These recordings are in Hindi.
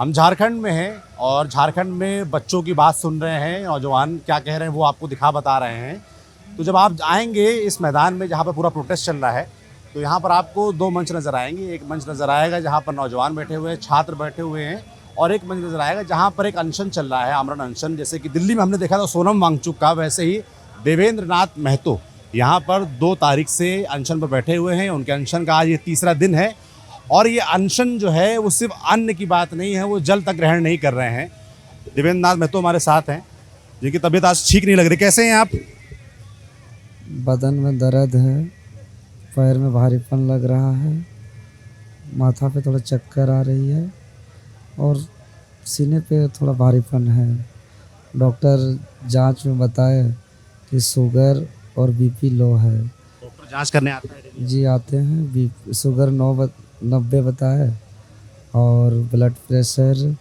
हम झारखंड में हैं और झारखंड में बच्चों की बात सुन रहे हैं, नौजवान क्या कह रहे हैं वो आपको बता रहे हैं। तो जब आप आएंगे इस मैदान में जहाँ पर पूरा प्रोटेस्ट चल रहा है, तो यहाँ पर आपको दो मंच नज़र आएंगे। एक मंच नज़र आएगा जहाँ पर नौजवान बैठे हुए हैं, छात्र बैठे हुए हैं, और एक मंच नज़र आएगा जहाँ पर एक अनशन चल रहा है, आमरण अनशन। जैसे कि दिल्ली में हमने देखा था सोनम वांगचुक का, वैसे ही देवेंद्र नाथ महतो यहाँ पर 2 तारीख से अनशन पर बैठे हुए हैं। उनके अनशन का आज ये तीसरा दिन है और ये अनशन जो है वो सिर्फ अन्न की बात नहीं है, वो जल तक ग्रहण नहीं कर रहे हैं। देवेंद्र नाथ महतो हमारे साथ हैं जिनकी तबीयत आज ठीक नहीं लग रही। कैसे हैं आप? बदन में दर्द है, पैर में भारीपन लग रहा है, माथा पे थोड़ा चक्कर आ रही है और सीने पे थोड़ा भारीपन है। डॉक्टर जांच में बताए कि शुगर और बीपी लो है। डॉक्टर जांच करने आता है? जी आते हैं। बीपी शुगर 90 बताए और ब्लड प्रेशर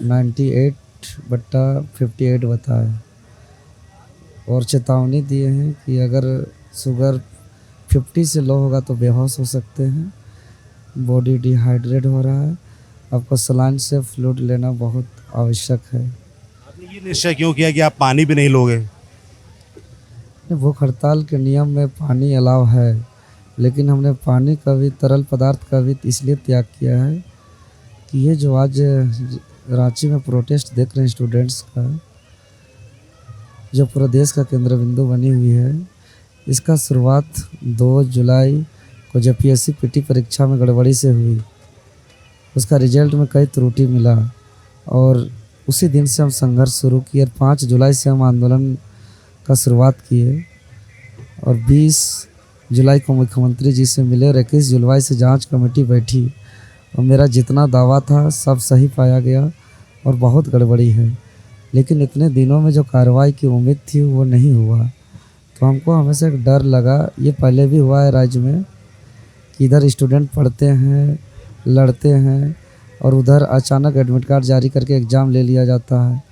98/58 बताए और चेतावनी दिए हैं कि अगर शुगर 50 से लो होगा तो बेहोश हो सकते हैं। बॉडी डिहाइड्रेट हो रहा है, आपको सलाइन से फ्लूइड लेना बहुत आवश्यक है। आपने ये निश्चय क्यों किया कि आप पानी भी नहीं लोगे? भूख हड़ताल के नियम में पानी अलाव है, लेकिन हमने पानी का भी, तरल पदार्थ का भी इसलिए त्याग किया है कि ये जो आज रांची में प्रोटेस्ट देख रहे हैं स्टूडेंट्स का, जो पूरा देश का केंद्र बिंदु बनी हुई है, इसका शुरुआत 2 जुलाई को जब पीएससी पीटी परीक्षा में गड़बड़ी से हुई। उसका रिजल्ट में कई त्रुटि मिला और उसी दिन से हम संघर्ष शुरू किए। 5 जुलाई से हम आंदोलन का शुरुआत किए और 20 जुलाई को मुख्यमंत्री जी से मिले और 21 जुलाई से जांच कमेटी बैठी और मेरा जितना दावा था सब सही पाया गया और बहुत गड़बड़ी है। लेकिन इतने दिनों में जो कार्रवाई की उम्मीद थी वो नहीं हुआ, तो हमको हमेशा एक डर लगा। ये पहले भी हुआ है राज्य में कि इधर स्टूडेंट पढ़ते हैं, लड़ते हैं और उधर अचानक एडमिट कार्ड जारी करके एग्ज़ाम ले लिया जाता है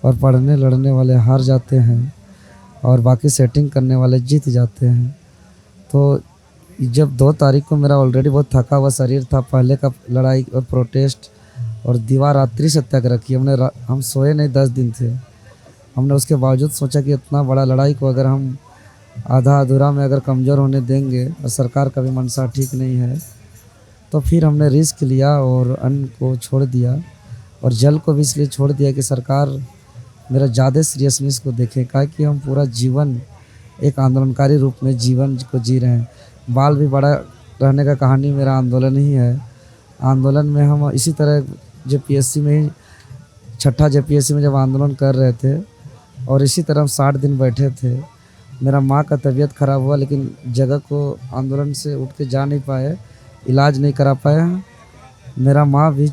और पढ़ने लड़ने वाले हार जाते हैं और बाकी सेटिंग करने वाले जीत जाते हैं। तो जब 2 तारीख को मेरा ऑलरेडी बहुत थका हुआ शरीर था, पहले का लड़ाई और प्रोटेस्ट और दिवारात्रि सत्याग्रह की हम सोए नहीं 10 दिन थे। हमने उसके बावजूद सोचा कि इतना बड़ा लड़ाई को अगर हम आधा अधूरा में अगर कमज़ोर होने देंगे और सरकार का भी मनसा ठीक नहीं है, तो फिर हमने रिस्क लिया और अन्न को छोड़ दिया और जल को भी इसलिए छोड़ दिया कि सरकार मेरा ज़्यादा सीरियसनेस को देखे। कहा कि हम पूरा जीवन एक आंदोलनकारी रूप में जीवन को जी रहे हैं। बाल भी बड़ा रहने का कहानी मेरा आंदोलन ही है। आंदोलन में हम इसी तरह जेपीएससी में ही, छठा जेपीएससी में जब आंदोलन कर रहे थे और इसी तरह हम 60 दिन बैठे थे। मेरा माँ का तबीयत ख़राब हुआ, लेकिन जगह को आंदोलन से उठ के जा नहीं पाए, इलाज नहीं करा पाए। मेरा माँ भी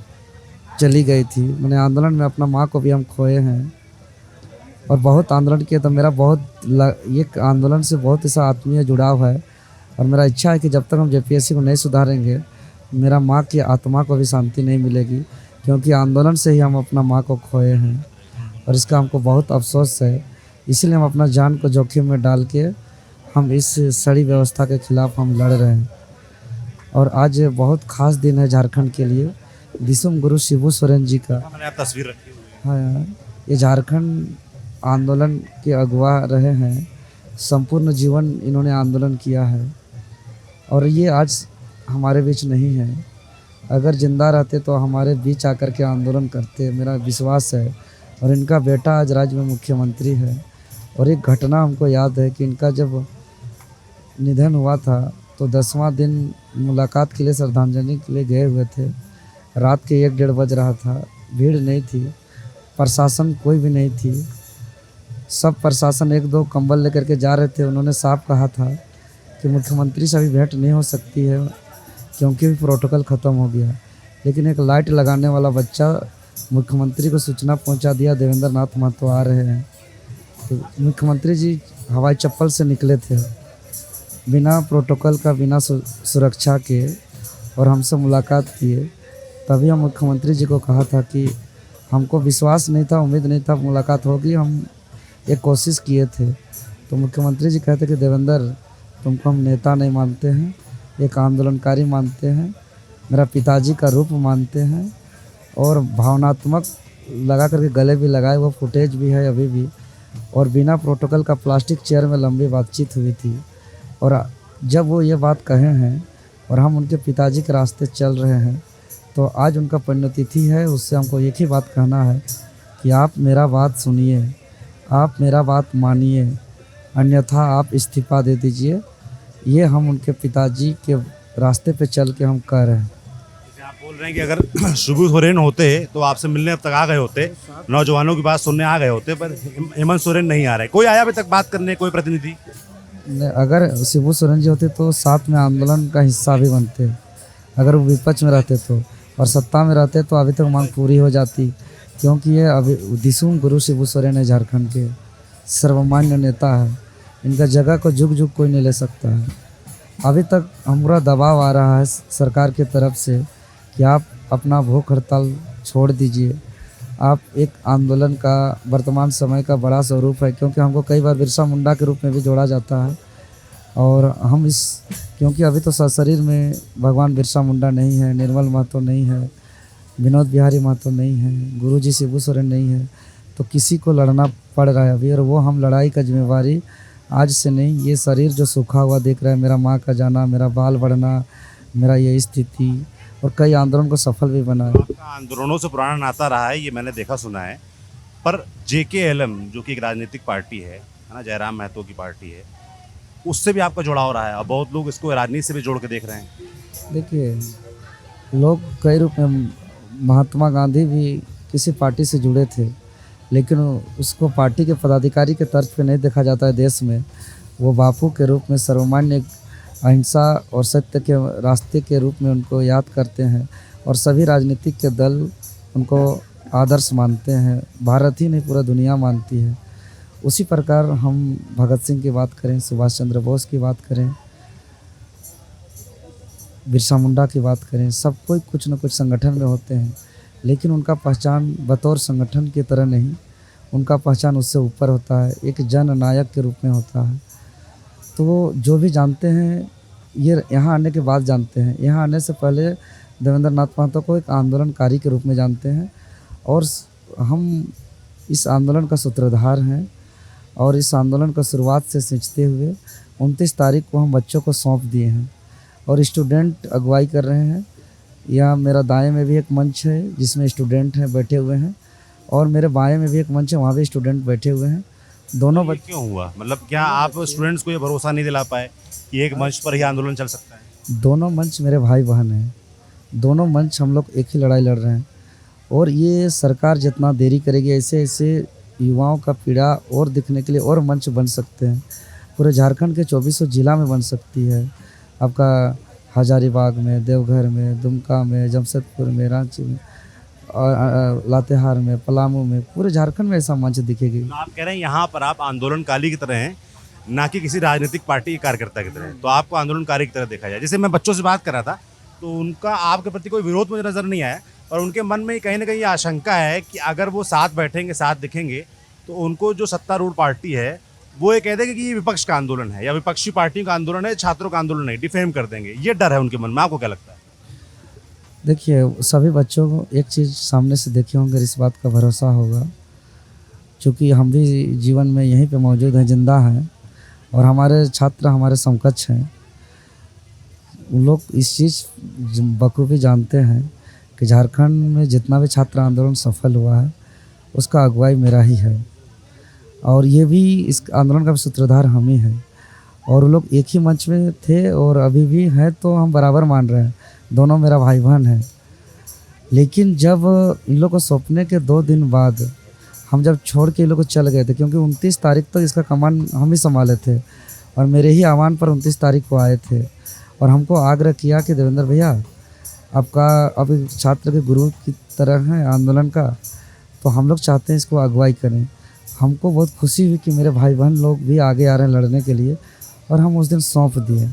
चली गई थी। मैंने आंदोलन में अपना माँ को भी हम खोए हैं और बहुत आंदोलन किए। तो मेरा ये आंदोलन से बहुत ऐसा आत्मीय जुड़ाव है और मेरा इच्छा है कि जब तक हम जेपीएससी को नहीं सुधारेंगे, मेरा माँ की आत्मा को भी शांति नहीं मिलेगी, क्योंकि आंदोलन से ही हम अपना माँ को खोए हैं और इसका हमको बहुत अफसोस है। इसलिए हम अपना जान को जोखिम में डाल के हम इस सड़ी व्यवस्था के खिलाफ हम लड़ रहे हैं। और आज बहुत ख़ास दिन है झारखंड के लिए, दिसुम गुरु शिबू सोरेन जी का। मैंने आप तस्वीर रखी हुई है। हाँ, ये झारखंड आंदोलन के अगुवा रहे हैं। संपूर्ण जीवन इन्होंने आंदोलन किया है और ये आज हमारे बीच नहीं है। अगर ज़िंदा रहते तो हमारे बीच आकर के आंदोलन करते, मेरा विश्वास है। और इनका बेटा आज राज्य में मुख्यमंत्री है। और एक घटना हमको याद है कि इनका जब निधन हुआ था तो 10वां दिन मुलाकात के लिए, श्रद्धांजलि के लिए गए हुए थे। रात के 1-1:30 बज रहा था, भीड़ नहीं थी, प्रशासन कोई भी नहीं थी। सब प्रशासन 1-2 कंबल लेकर के जा रहे थे। उन्होंने साफ कहा था कि मुख्यमंत्री से अभी भेंट नहीं हो सकती है क्योंकि प्रोटोकॉल ख़त्म हो गया। लेकिन एक लाइट लगाने वाला बच्चा मुख्यमंत्री को सूचना पहुंचा दिया, देवेंद्र नाथ महतो आ रहे हैं। तो मुख्यमंत्री जी हवाई चप्पल से निकले थे, बिना प्रोटोकॉल का, बिना सुरक्षा के, और हमसे मुलाकात किए। तभी हम मुख्यमंत्री जी को कहा था कि हमको विश्वास नहीं था, उम्मीद नहीं था मुलाकात होगी, हम एक कोशिश किए थे। तो मुख्यमंत्री जी कहते कि देवेंद्र, तुमको हम नेता नहीं मानते हैं, एक आंदोलनकारी मानते हैं, मेरा पिताजी का रूप मानते हैं और भावनात्मक लगा करके गले भी लगाए, वो फुटेज भी है अभी भी। और बिना प्रोटोकॉल का प्लास्टिक चेयर में लंबी बातचीत हुई थी। और जब वो ये बात कहे हैं और हम उनके पिताजी के रास्ते चल रहे हैं, तो आज उनका पुण्यतिथि है। उससे हमको एक ही बात कहना है कि आप मेरा बात सुनिए, आप मेरा बात मानिए, अन्यथा आप इस्तीफ़ा दे दीजिए। ये हम उनके पिताजी के रास्ते पे चल के हम कह रहे हैं। जैसे आप बोल रहे हैं कि अगर शिबू सोरेन होते तो आपसे मिलने अब तक आ गए होते, नौजवानों की बात सुनने आ गए होते, पर हेमंत सोरेन नहीं आ रहे। कोई आया अभी तक बात करने, कोई प्रतिनिधि? अगर शिबू सोरेन जी होते तो साथ में आंदोलन का हिस्सा भी बनते। अगर वो विपक्ष में रहते तो, और सत्ता में रहते तो अभी तक मांग पूरी हो जाती। क्योंकि ये अभी दिसुम गुरु शिबू सोरेन है, झारखंड के सर्वमान्य नेता है। इनका जगह को जुग जुग कोई नहीं ले सकता है। अभी तक हमारा दबाव आ रहा है सरकार की तरफ से कि आप अपना भूख हड़ताल छोड़ दीजिए। आप एक आंदोलन का वर्तमान समय का बड़ा स्वरूप है, क्योंकि हमको कई बार बिरसा मुंडा के रूप में भी जोड़ा जाता है। और हम क्योंकि अभी तो सशरीर में भगवान बिरसा मुंडा नहीं है, निर्मल महतो नहीं है, विनोद बिहारी महतो नहीं है, गुरुजी शिबू सोरेन नहीं है, तो किसी को लड़ना पड़ रहा है अभी। और वो हम लड़ाई का जिम्मेवारी आज से नहीं, ये शरीर जो सूखा हुआ दिख रहा है, मेरा माँ का जाना, मेरा बाल बढ़ना, मेरा ये स्थिति, और कई आंदोलन को सफल भी बनाया। आपका आंदोलनों से पुराना नाता रहा है, ये मैंने देखा सुना है। पर JKLM जो कि एक राजनीतिक पार्टी है ना, जयराम महतो की पार्टी है, उससे भी आपका जुड़ाव रहा है। अब बहुत लोग इसको राजनीति से भी जोड़ के देख रहे हैं। देखिए, लोग कई रूप में, महात्मा गांधी भी किसी पार्टी से जुड़े थे, लेकिन उसको पार्टी के पदाधिकारी के तर्ज पे नहीं देखा जाता है देश में। वो बापू के रूप में, सर्वमान्य अहिंसा और सत्य के रास्ते के रूप में उनको याद करते हैं। और सभी राजनीतिक के दल उनको आदर्श मानते हैं। भारत ही नहीं, पूरा दुनिया मानती है। उसी प्रकार हम भगत सिंह की बात करें, सुभाष चंद्र बोस की बात करें, बिरसा मुंडा की बात करें, सब कोई कुछ न कुछ संगठन में होते हैं। लेकिन उनका पहचान बतौर संगठन की तरह नहीं, उनका पहचान उससे ऊपर होता है, एक जननायक के रूप में होता है। तो वो जो भी जानते हैं, ये यहाँ आने के बाद जानते हैं। यहाँ आने से पहले देवेंद्र नाथ महतो को एक आंदोलनकारी के रूप में जानते हैं। और हम इस आंदोलन का सूत्रधार हैं। और इस आंदोलन को शुरुआत से सींचते हुए 29 तारीख को हम बच्चों को सौंप दिए हैं और स्टूडेंट अगुवाई कर रहे हैं। यहाँ मेरा दाएं में भी एक मंच है जिसमें स्टूडेंट हैं बैठे हुए हैं, और मेरे बाएं में भी एक मंच है, वहाँ भी स्टूडेंट बैठे हुए हैं। दोनों ये क्यों हुआ? मतलब क्या आप स्टूडेंट्स को ये भरोसा नहीं दिला पाए कि एक मंच पर ही आंदोलन चल सकता है? दोनों मंच मेरे भाई बहन हैं। दोनों मंच हम लोग एक ही लड़ाई लड़ रहे हैं। और ये सरकार जितना देरी करेगी, ऐसे ऐसे युवाओं का पीड़ा और दिखने के लिए और मंच बन सकते हैं। पूरे झारखंड के 2400 जिला में बन सकती है। आपका हजारीबाग में, देवघर में, दुमका में, जमशेदपुर में, रांची में, और लातेहार में, पलामू में, पूरे झारखंड में ऐसा मंच दिखेगी। तो आप कह रहे हैं यहाँ पर आप आंदोलनकारी की तरह हैं, ना कि किसी राजनीतिक पार्टी के कार्यकर्ता की तरह। तो आपको आंदोलनकारी की तरह देखा जाए। जैसे मैं बच्चों से बात कर रहा था, तो उनका आपके प्रति कोई विरोध मुझे नज़र नहीं आया, और उनके मन में कहीं ना कहीं ये आशंका है कि अगर वो साथ बैठेंगे, साथ दिखेंगे, तो उनको जो सत्तारूढ़ पार्टी है वो ये कह देंगे कि ये विपक्ष का आंदोलन है या विपक्षी पार्टियों का आंदोलन है, छात्रों का आंदोलन नहीं, डिफेम कर देंगे। ये डर है उनके मन में। आपको क्या लगता है? देखिए, सभी बच्चों को एक चीज़ सामने से देखे होंगे, इस बात का भरोसा होगा, क्योंकि हम भी जीवन में यहीं पे मौजूद हैं, जिंदा हैं, और हमारे छात्र हमारे समकक्ष हैं। उन लोग इस चीज़ बखूबी जानते हैं कि झारखंड में जितना भी छात्र आंदोलन सफल हुआ है उसका अगुवाई मेरा ही है, और ये भी इस आंदोलन का सूत्रधार हम ही हैं। और वो लोग एक ही मंच में थे और अभी भी हैं, तो हम बराबर मान रहे हैं। दोनों मेरा भाई बहन है। लेकिन जब इन लोग को सौंपने के 2 दिन बाद हम जब छोड़ के इन लोग को चल गए थे, क्योंकि 29 तारीख तक इसका कमान हम ही संभाले थे, और मेरे ही आह्वान पर 29 तारीख को आए थे, और हमको आग्रह किया कि देवेंद्र भैया, आपका अब छात्र के गुरु की तरह है आंदोलन का, तो हम लोग चाहते हैं इसको अगुवाई करें। हमको बहुत खुशी हुई कि मेरे भाई बहन लोग भी आगे आ रहे हैं लड़ने के लिए, और हम उस दिन सौंप दिए।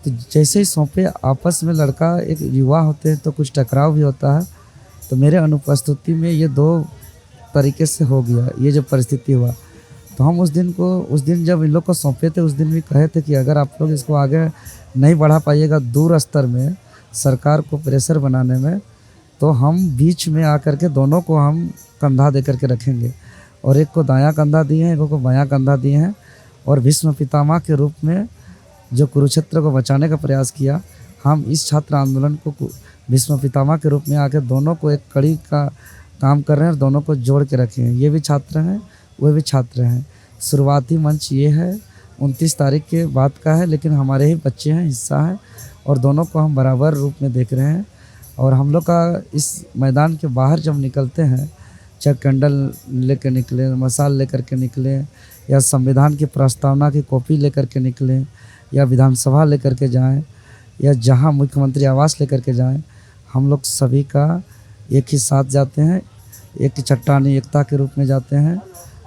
तो जैसे ही सौंपे, आपस में लड़का एक युवा होते हैं तो कुछ टकराव भी होता है। तो मेरे अनुपस्थिति में ये 2 तरीके से हो गया, ये जो परिस्थिति हुआ। तो हम उस दिन जब इन लोग को सौंपे थे, उस दिन भी कहे थे कि अगर आप लोग इसको आगे नहीं बढ़ा पाइएगा दूर स्तर में, सरकार को प्रेशर बनाने में, तो हम बीच में आकर के दोनों को हम कंधा दे करके रखेंगे, और एक को दायां कंधा दिए हैं, एक को बायां कंधा दिए हैं। और भीष्म पितामह के रूप में जो कुरुक्षेत्र को बचाने का प्रयास किया, हम इस छात्र आंदोलन को भीष्म पितामह के रूप में आके दोनों को एक कड़ी का काम कर रहे हैं और दोनों को जोड़ के रखे हैं। ये भी छात्र हैं, वो भी छात्र हैं। शुरुआती मंच ये है, 29 तारीख के बाद का है, लेकिन हमारे ही बच्चे हैं, हिस्सा है, और दोनों को हम बराबर रूप में देख रहे हैं। और हम लोग का इस मैदान के बाहर जब निकलते हैं, चाहे कैंडल लेकर निकले, मसाल लेकर के निकले, या संविधान की प्रस्तावना की कॉपी लेकर के निकले, या विधानसभा लेकर के जाएं, या जहां मुख्यमंत्री आवास लेकर के जाएं, हम लोग सभी का एक ही साथ जाते हैं, एक चट्टानी एकता के रूप में जाते हैं।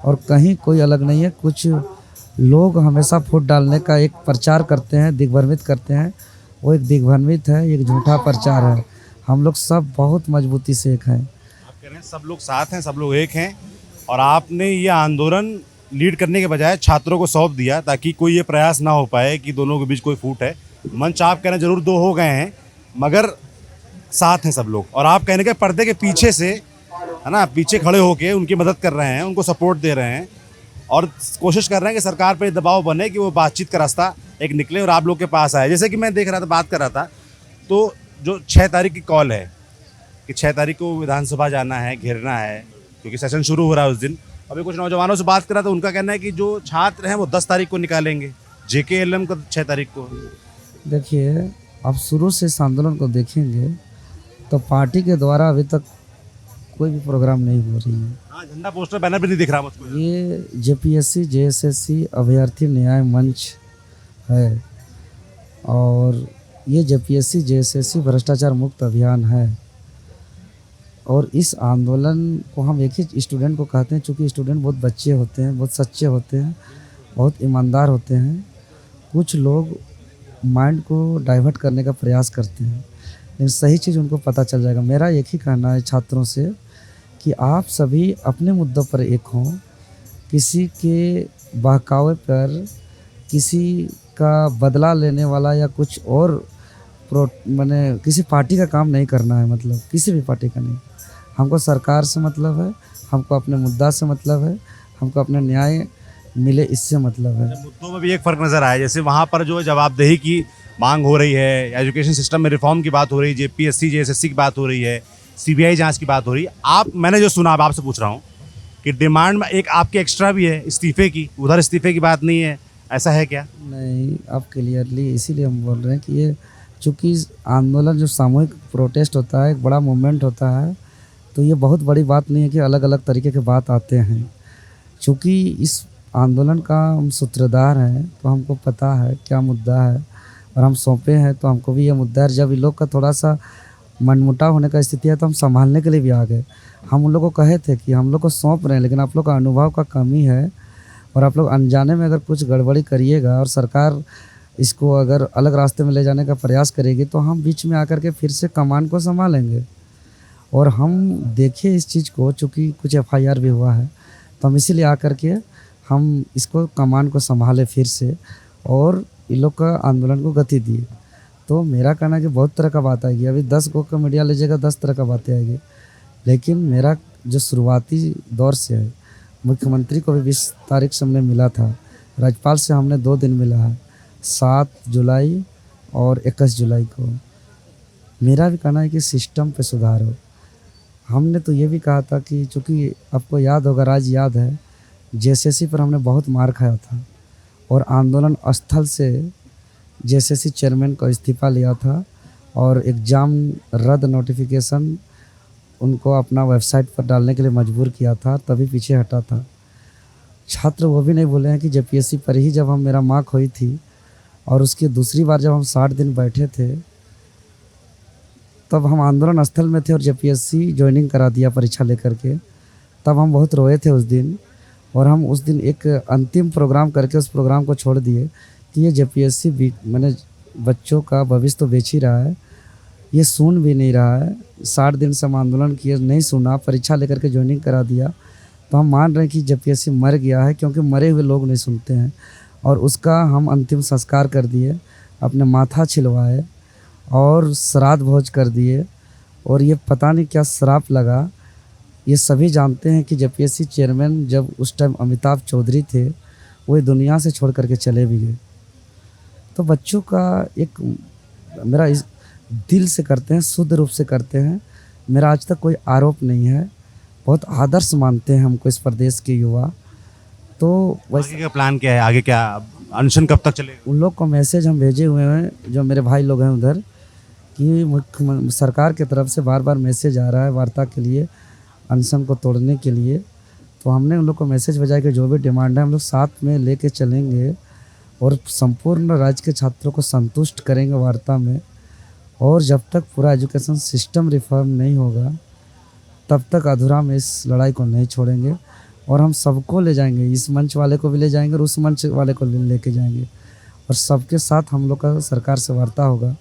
और कहीं कोई अलग नहीं है। कुछ लोग हमेशा फूट डालने का एक प्रचार करते हैं, दिग्भ्रमित करते हैं, वो एक दिग्भ्रमित है, एक झूठा प्रचार है। हम लोग सब बहुत मजबूती से एक हैं। आप कह रहे हैं सब लोग साथ हैं, सब लोग एक हैं, और आपने ये आंदोलन लीड करने के बजाय छात्रों को सौंप दिया ताकि कोई ये प्रयास ना हो पाए कि दोनों के बीच कोई फूट है। मंच आप कह रहे हैं जरूर दो हो गए हैं, मगर साथ हैं सब लोग। और आप कहने के पर्दे के पीछे से, है ना, पीछे खड़े होके उनकी मदद कर रहे हैं, उनको सपोर्ट दे रहे हैं, और कोशिश कर रहे हैं कि सरकार पर दबाव बने कि वो बातचीत का रास्ता एक निकले और आप लोग के पास आए। जैसे कि मैं देख रहा था, बात कर रहा था, तो जो 6 तारीख की कॉल है कि 6 तारीख को विधानसभा जाना है, घेरना है, क्योंकि सेशन शुरू हो रहा है उस दिन। अभी कुछ नौजवानों से बात कर रहा था, उनका कहना है कि जो छात्र हैं वो 10 तारीख को निकालेंगे, JKLM का 6 तारीख को। देखिए, अब शुरू से इस आंदोलन को देखेंगे तो पार्टी के द्वारा अभी तक कोई भी प्रोग्राम नहीं हो रही है। हाँ, झंडा पोस्टर बैनर भी नहीं दिख रहा मुझको। ये JPSC JSSC अभ्यर्थी न्याय मंच है, और ये JPSC JSSC भ्रष्टाचार मुक्त अभियान है। और इस आंदोलन को हम एक ही स्टूडेंट को कहते हैं, चूँकि स्टूडेंट बहुत बच्चे होते हैं, बहुत सच्चे होते हैं, बहुत ईमानदार होते हैं। कुछ लोग माइंड को डाइवर्ट करने का प्रयास करते हैं, लेकिन सही चीज़ उनको पता चल जाएगा। मेरा एक ही कहना है छात्रों से कि आप सभी अपने मुद्दों पर एक हों, किसी के बहकावे पर, किसी का बदला लेने वाला या कुछ और मैंने किसी पार्टी का काम नहीं करना है। मतलब किसी भी पार्टी का नहीं, हमको सरकार से मतलब है, हमको अपने मुद्दा से मतलब है, हमको अपने न्याय मिले इससे मतलब है। मुद्दों में भी एक फ़र्क नज़र आया, जैसे वहाँ पर जो जवाबदेही की मांग हो रही है, एजुकेशन सिस्टम में रिफॉर्म की बात हो रही है, JPSC JSSC की बात हो रही है, CBI जांच की बात हो रही है। मैंने जो सुना, अब आपसे पूछ रहा हूँ कि डिमांड में एक आपके एक्स्ट्रा भी है इस्तीफे की, उधर इस्तीफे की बात नहीं है, ऐसा है क्या? नहीं, आप क्लियरली इसीलिए हम बोल रहे हैं कि ये चूँकि आंदोलन जो सामूहिक प्रोटेस्ट होता है, एक बड़ा मूवमेंट होता है, तो ये बहुत बड़ी बात नहीं है कि अलग अलग तरीके के बात आते हैं। चूँकि इस आंदोलन का हम सूत्रधार हैं, तो हमको पता है क्या मुद्दा है, और हम सौंपे हैं तो हमको भी ये मुद्दा है। जब इन लोग का थोड़ा सा मनमुटाव होने का स्थिति है तो हम संभालने के लिए भी आ गए। हम उन लोगों को कहे थे कि हम लोग को सौंप रहे हैं, लेकिन आप लोग का अनुभव का कमी है, और आप लोग अनजाने में अगर कुछ गड़बड़ी करिएगा और सरकार इसको अगर अलग रास्ते में ले जाने का प्रयास करेगी, तो हम बीच में आकर के फिर से कमान को संभालेंगे। और हम देखिए इस चीज़ को, चूँकि कुछ FIR भी हुआ है, तो हम इसीलिए आकर के हम इसको कमान को संभाले फिर से, और इन लोग का आंदोलन को गति दिए। तो मेरा कहना है कि बहुत तरह का बात आएगी। अभी 10 गो का मीडिया लीजिएगा, 10 तरह का बातें आएगी, लेकिन मेरा जो शुरुआती दौर से है, मुख्यमंत्री को भी 20 तारीख से हमने मिला था, राज्यपाल से हमने 2 दिन मिला है, 7 जुलाई और 21 जुलाई को। मेरा भी कहना है कि सिस्टम पे सुधार हो। हमने तो ये भी कहा था कि चूँकि आपको याद होगा, राज्य याद है, JSSC पर हमने बहुत मार खाया था, और आंदोलन स्थल से JSSC चेयरमैन का इस्तीफ़ा लिया था, और एग्ज़ाम रद्द नोटिफिकेशन उनको अपना वेबसाइट पर डालने के लिए मजबूर किया था, तभी पीछे हटा था। छात्र वो भी नहीं बोले हैं कि JPSC पर ही जब मेरा मार्क हुई थी, और उसकी दूसरी बार जब हम 60 दिन बैठे थे, तब हम आंदोलन स्थल में थे और JPSC ज्वाइनिंग करा दिया परीक्षा लेकर के। तब हम बहुत रोए थे उस दिन, और हम उस दिन एक अंतिम प्रोग्राम करके उस प्रोग्राम को छोड़ दिए कि ये JPSC भी मैंने बच्चों का भविष्य तो बेच ही रहा है, ये सुन भी नहीं रहा है। 60 दिन से हम आंदोलन किए, नहीं सुना, परीक्षा लेकर के ज्वाइनिंग करा दिया। तो हम मान रहे हैं कि JPSC मर गया है, क्योंकि मरे हुए लोग नहीं सुनते हैं। और उसका हम अंतिम संस्कार कर दिए, अपने माथा छिलवाए और श्राद्ध भोज कर दिए, और ये पता नहीं क्या श्राप लगा। ये सभी जानते हैं कि जेपीएससी चेयरमैन जब उस टाइम अमिताभ चौधरी थे, वो दुनिया से छोड़ करके चले भी गए। तो बच्चों का एक मेरा इस दिल से करते हैं, शुद्ध रूप से करते हैं। मेरा आज तक कोई आरोप नहीं है। बहुत आदर्श मानते हैं हमको इस प्रदेश के युवा। तो वैसे आगे का प्लान क्या है, आगे क्या अनशन कब तक चलेगा? उन लोग को मैसेज हम भेजे हुए हैं, जो मेरे भाई लोग हैं उधर, कि सरकार की तरफ से बार बार मैसेज आ रहा है वार्ता के लिए, अनशन को तोड़ने के लिए। तो हमने उन लोग को मैसेज भेजा कि जो भी डिमांड है हम लोग साथ में लेके चलेंगे और संपूर्ण राज्य के छात्रों को संतुष्ट करेंगे वार्ता में। और जब तक पूरा एजुकेशन सिस्टम रिफॉर्म नहीं होगा तब तक अधूरा में इस लड़ाई को नहीं छोड़ेंगे। और हम सबको ले जाएंगे, इस मंच वाले को भी ले जाएंगे और उस मंच वाले को लेके जाएंगे, और सबके साथ हम लोग का सरकार से वार्ता होगा।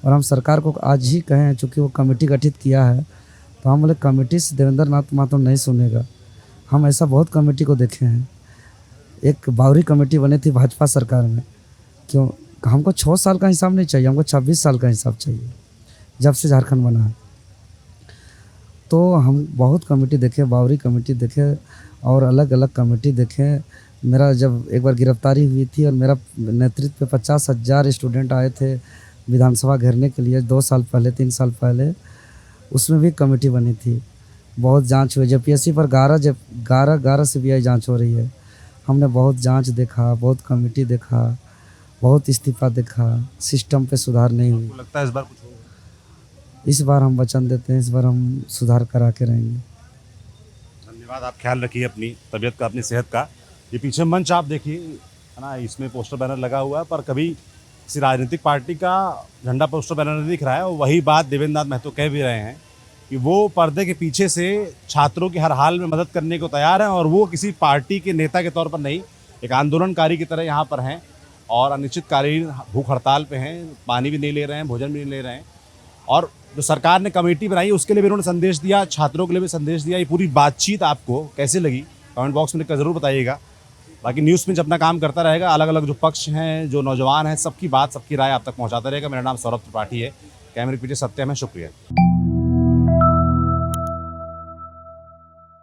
और हम सरकार को आज ही कहें, चूँकि वो कमेटी गठित किया है, तो हम बोले कमेटी से देवेंद्र नाथ महतो नहीं सुनेगा। हम ऐसा बहुत कमेटी को देखे हैं। एक बावरी कमेटी बनी थी भाजपा सरकार में। क्यों? हमको 6 साल का हिसाब नहीं चाहिए, हमको 26 साल का हिसाब चाहिए, जब से झारखंड बना है। तो हम बहुत कमेटी देखे, बावरी कमेटी देखे और अलग अलग कमेटी देखे। मेरा जब एक बार गिरफ्तारी हुई थी और मेरा नेतृत्व पे 50,000 स्टूडेंट आए थे विधानसभा घेरने के लिए 2 साल पहले, 3 साल पहले, उसमें भी कमेटी बनी थी। बहुत जांच हुई। जेपीएससी पर 11 सीबीआई जांच हो रही है। हमने बहुत जांच देखा, बहुत कमेटी देखा, बहुत इस्तीफा देखा, सिस्टम पे सुधार नहीं हुई। आपको लगता है इस बार कुछ होगा? इस बार हम वचन देते हैं, इस बार हम सुधार करा के रहेंगे। धन्यवाद। आप ख्याल रखिए अपनी तबीयत का, अपनी सेहत का। ये पीछे मंच आप देखिए, है ना, इसमें पोस्टर बैनर लगा हुआ है, पर कभी किसी राजनीतिक पार्टी का झंडा पोस्टर बैनर नहीं दिख रहा है। और वही बात देवेंद्र नाथ महतो कह भी रहे हैं कि वो पर्दे के पीछे से छात्रों की हर हाल में मदद करने को तैयार हैं, और वो किसी पार्टी के नेता के तौर पर नहीं, एक आंदोलनकारी की तरह यहाँ पर हैं और अनिश्चितकालीन भूख हड़ताल पे हैं, पानी भी नहीं ले रहे हैं, भोजन भी नहीं ले रहे हैं। और जो सरकार ने कमेटी बनाई उसके लिए भी उन्होंने संदेश दिया, छात्रों के लिए भी संदेश दिया। ये पूरी बातचीत आपको कैसे लगी कमेंट बॉक्स में लिखकर ज़रूर बताइएगा। बाकी न्यूज़ पिंच अपना काम करता रहेगा, अलग अलग जो पक्ष हैं, जो नौजवान हैं, सबकी बात, सबकी राय आप तक पहुँचाता रहेगा। मेरा नाम सौरभ त्रिपाठी है, कैमरे के पीछे सत्यम है। शुक्रिया।